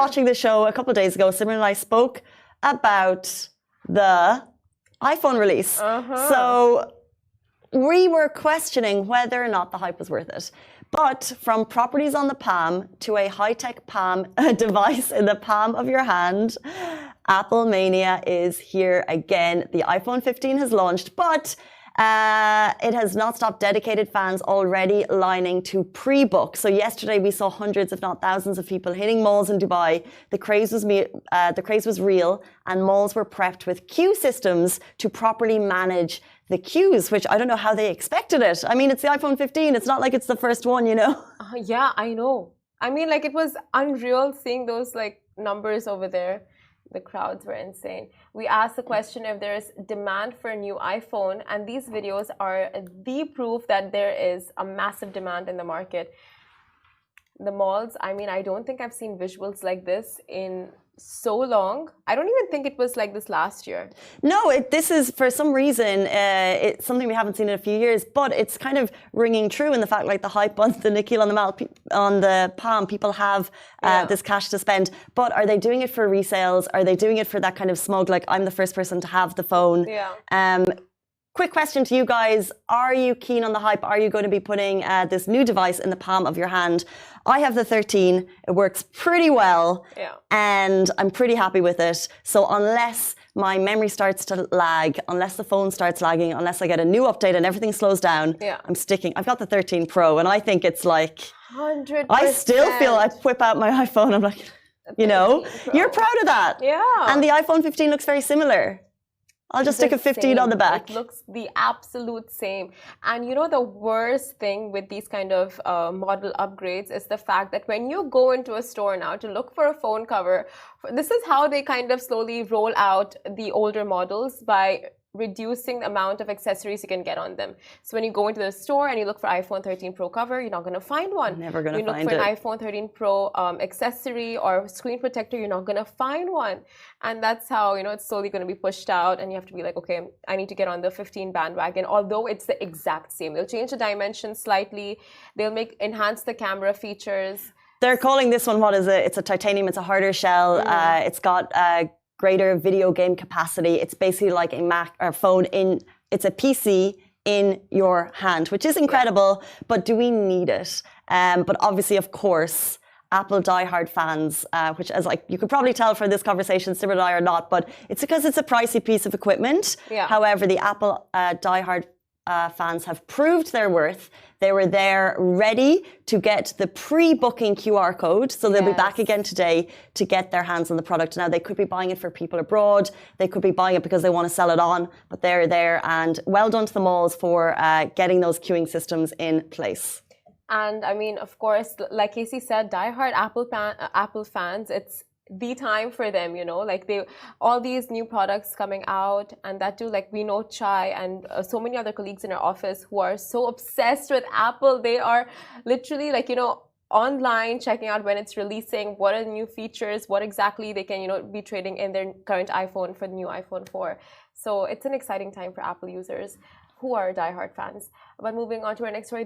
Watching the show a couple of days ago, Simran and I spoke about the iPhone release. So we were questioning whether or not the hype was worth it. But from properties on the palm to a high-tech palm device in the palm of your hand, Apple Mania is here again. The iPhone 15 has launched, but it has not stopped dedicated fans already lining to pre-book. So yesterday we saw hundreds, if not thousands, of people hitting malls in Dubai. The craze was real, and malls were prepped with queue systems to properly manage the queues, which I don't know how they expected it. I mean, it's the iPhone 15. It's not like it's the first one, you know? Yeah, I know. I mean, like, it was unreal seeing those, like, numbers over there. The crowds were insane. We asked the question if there's demand for a new iPhone, and these videos are the proof that there is a massive demand in the market. The malls, I mean, I don't think I've seen visuals like this in so long. I don't even think it was like this last year. No, this is, for some reason, it's something we haven't seen in a few years, but it's kind of ringing true in the fact, like the hype on the Nikhil on the palm, people have this cash to spend. But are they doing it for resales? Are they doing it for that kind of smug, like, I'm the first person to have the phone? Yeah. Quick question to you guys. Are you keen on the hype? Are you going to be putting this new device in the palm of your hand? I have the 13. It works pretty well. Yeah. And I'm pretty happy with it. So unless my memory starts to lag, unless the phone starts lagging, unless I get a new update and everything slows down, I'm sticking. I've got the 13 Pro, and I think it's like 100%. I still feel I whip out my iPhone. I'm like, you know, you're proud of that. Yeah. And the iPhone 15 looks very similar. I'll just stick a 15 on the back. It looks the absolute same. And you know, the worst thing with these kind of model upgrades is the fact that when you go into a store now to look for a phone cover, this is how they kind of slowly roll out the older models by reducing the amount of accessories you can get on them. So when you go into the store and you look for iPhone 13 Pro cover, you're not going to find one. Never going to find it. You look for an iPhone 13 Pro accessory or screen protector, you're not going to find one. And that's how, you know, it's slowly going to be pushed out, and you have to be like, okay, I need to get on the 15 bandwagon, although it's the exact same. They'll change the dimensions slightly. They'll enhance the camera features. They're calling this one, what is it? It's a titanium, it's a harder shell. It's got greater video game capacity. It's basically like a Mac or phone it's a PC in your hand, which is incredible, but do we need it? But obviously, of course, Apple diehard fans, which as like you could probably tell from this conversation, Simran and I are not, but it's because it's a pricey piece of equipment. Yeah. However, the Apple diehard fans have proved their worth. They were there ready to get the pre-booking QR code. So they'll be back again today to get their hands on the product. Now, they could be buying it for people abroad. They could be buying it because they want to sell it on, but they're there. And well done to the malls for getting those queuing systems in place. And I mean, of course, like Casey said, diehard Apple fans, it's the time for them, you know, like all these new products coming out, and that too, like we know Chai and so many other colleagues in our office who are so obsessed with Apple. They are literally like, you know, online checking out when it's releasing, what are the new features, what exactly they can, you know, be trading in their current iPhone for the new iPhone 4. So it's an exciting time for Apple users who are diehard fans. But moving on to our next story.